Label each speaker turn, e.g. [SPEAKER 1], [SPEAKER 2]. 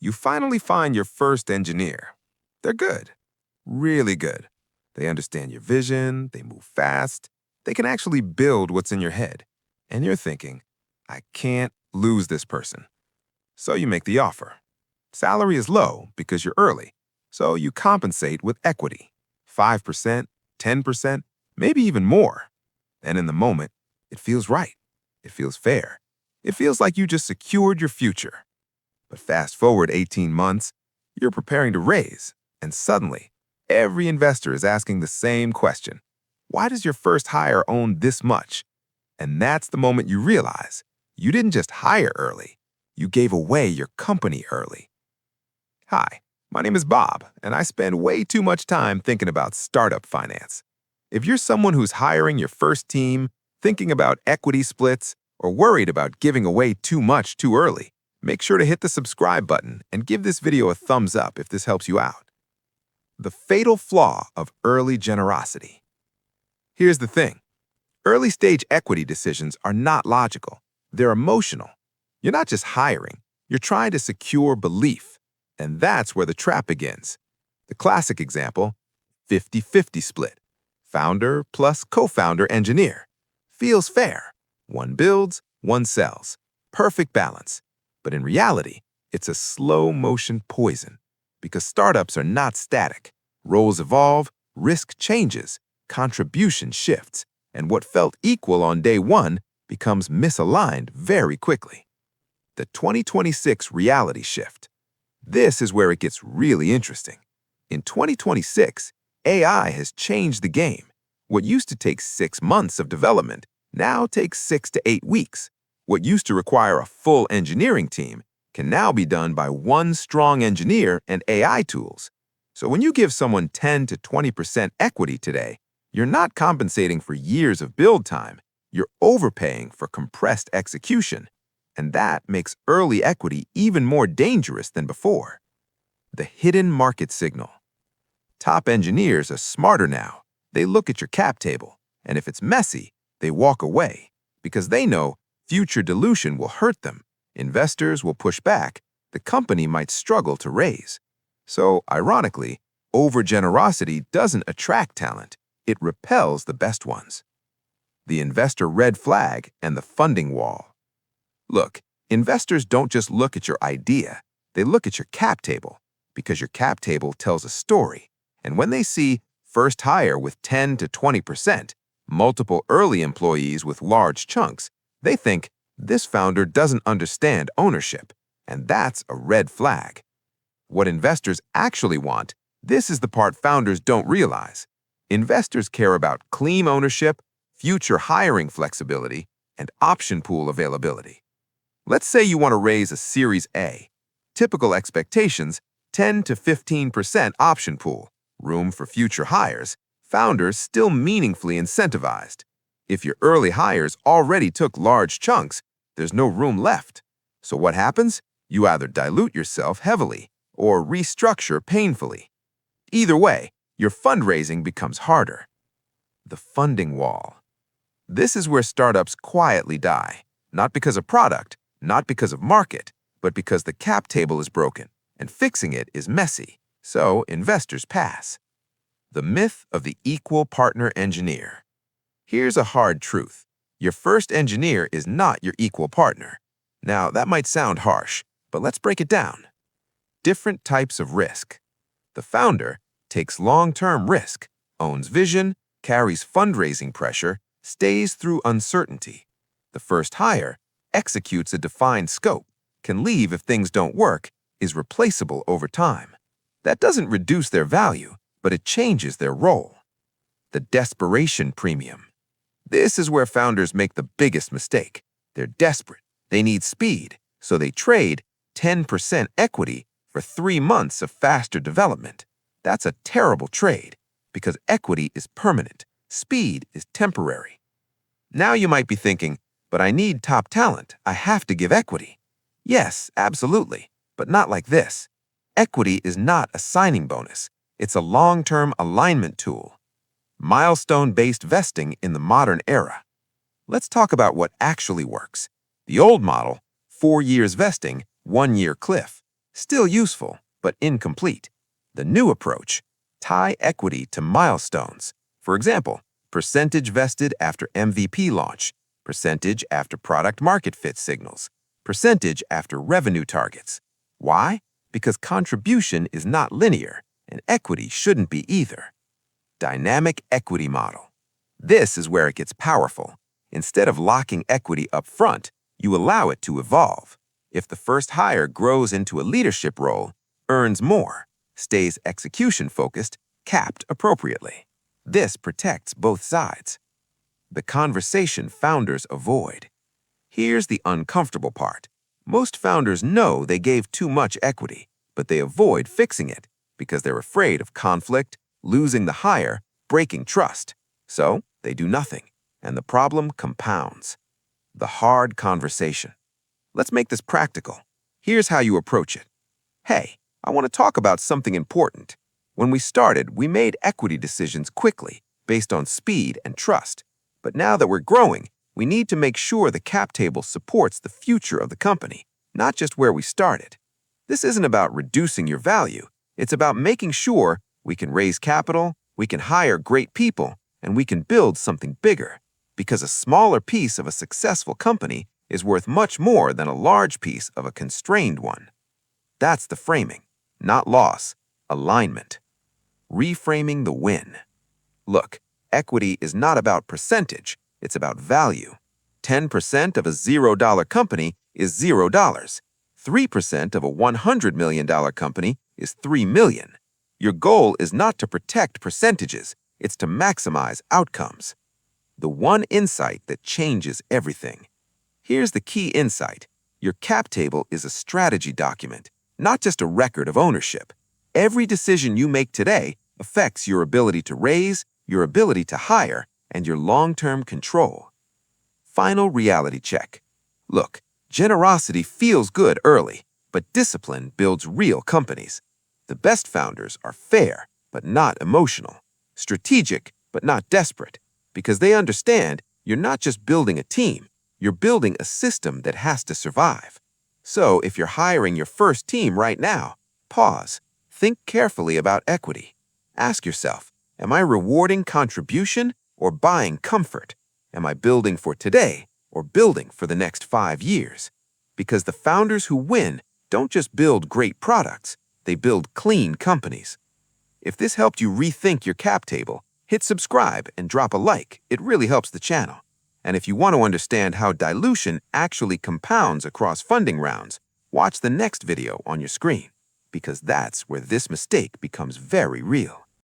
[SPEAKER 1] You finally find your first engineer. They're good, really good. They understand your vision, they move fast, they can actually build what's in your head. And you're thinking, I can't lose this person. So you make the offer. Salary is low because you're early, so you compensate with equity. 5%, 10%, maybe even more. And in the moment, it feels right. It feels fair. It feels like you just secured your future. But fast forward 18 months, you're preparing to raise, and suddenly, every investor is asking the same question. Why does your first hire own this much? And that's the moment you realize you didn't just hire early, you gave away your company early. Hi, my name is Bob, and I spend way too much time thinking about startup finance. If you're someone who's hiring your first team, thinking about equity splits, or worried about giving away too much too early, make sure to hit the subscribe button and give this video a thumbs up if this helps you out. The fatal flaw of early generosity. Here's the thing. Early-stage equity decisions are not logical. They're emotional. You're not just hiring. You're trying to secure belief. And that's where the trap begins. The classic example, 50-50 split. Founder plus co-founder engineer. Feels fair. One builds, one sells. Perfect balance. But in reality, it's a slow-motion poison. Because startups are not static. Roles evolve, risk changes, contribution shifts, and what felt equal on day one becomes misaligned very quickly. The 2026 reality shift. This is where it gets really interesting. In 2026, AI has changed the game. What used to take 6 months of development now takes 6 to 8 weeks. What used to require a full engineering team can now be done by one strong engineer and AI tools. So when you give someone 10 to 20% equity today, you're not compensating for years of build time. You're overpaying for compressed execution. And that makes early equity even more dangerous than before. The hidden market signal. Top engineers are smarter now. They look at your cap table, and if it's messy, they walk away because they know future dilution will hurt them. Investors will push back. The company might struggle to raise. So, ironically, over-generosity doesn't attract talent. It repels the best ones. The investor red flag and the funding wall. Look, investors don't just look at your idea. They look at your cap table because your cap table tells a story. And when they see first hire with 10 to 20%, multiple early employees with large chunks, they think this founder doesn't understand ownership. And that's a red flag. What investors actually want, this is the part founders don't realize. Investors care about clean ownership, future hiring flexibility, and option pool availability. Let's say you want to raise a Series A. Typical expectations, 10 to 15% option pool, room for future hires, founders still meaningfully incentivized. If your early hires already took large chunks, there's no room left. So what happens? You either dilute yourself heavily or restructure painfully. Either way, your fundraising becomes harder. The funding wall. This is where startups quietly die, not because of product, not because of market, but because the cap table is broken, and fixing it is messy, so investors pass. The myth of the equal partner engineer. Here's a hard truth. Your first engineer is not your equal partner. Now, that might sound harsh, but let's break it down. Different types of risk. The founder takes long-term risk, owns vision, carries fundraising pressure, stays through uncertainty. The first hire executes a defined scope, can leave if things don't work, is replaceable over time. That doesn't reduce their value, but it changes their role. The desperation premium. This is where founders make the biggest mistake. They're desperate. They need speed, so they trade 10% equity for 3 months of faster development. That's a terrible trade because equity is permanent. Speed is temporary. Now you might be thinking, but I need top talent. I have to give equity. Yes, absolutely, but not like this. Equity is not a signing bonus. It's a long-term alignment tool. Milestone-based vesting in the modern era. Let's talk about what actually works. The old model, 4 years vesting, 1 year cliff. Still useful, but incomplete. The new approach: tie equity to milestones. For example, percentage vested after MVP launch, percentage after product market fit signals, percentage after revenue targets. Why? Because contribution is not linear, and equity shouldn't be either. Dynamic equity model. This is where it gets powerful. Instead of locking equity up front, you allow it to evolve. If the first hire grows into a leadership role, earns more, stays execution-focused, capped appropriately. This protects both sides. The conversation founders avoid. Here's the uncomfortable part. Most founders know they gave too much equity, but they avoid fixing it because they're afraid of conflict, losing the hire, breaking trust. So they do nothing, and the problem compounds. The hard conversation. Let's make this practical. Here's how you approach it. Hey, I want to talk about something important. When we started, we made equity decisions quickly, based on speed and trust. But now that we're growing, we need to make sure the cap table supports the future of the company, not just where we started. This isn't about reducing your value. It's about making sure we can raise capital, we can hire great people, and we can build something bigger. Because a smaller piece of a successful company is worth much more than a large piece of a constrained one. That's the framing, not loss, alignment. Reframing the win. Look, equity is not about percentage, it's about value. 10% of a $0 company is $0. 3% of a $100 million company is $3 million. Your goal is not to protect percentages, it's to maximize outcomes. The one insight that changes everything. Here's the key insight. Your cap table is a strategy document, not just a record of ownership. Every decision you make today affects your ability to raise, your ability to hire, and your long-term control. Final reality check. Look, generosity feels good early, but discipline builds real companies. The best founders are fair, but not emotional, strategic, but not desperate, because they understand you're not just building a team, you're building a system that has to survive. So if you're hiring your first team right now, pause, think carefully about equity. Ask yourself, am I rewarding contribution or buying comfort? Am I building for today or building for the next 5 years? Because the founders who win don't just build great products, they build clean companies. If this helped you rethink your cap table, hit subscribe and drop a like. It really helps the channel. And if you want to understand how dilution actually compounds across funding rounds, watch the next video on your screen, because that's where this mistake becomes very real.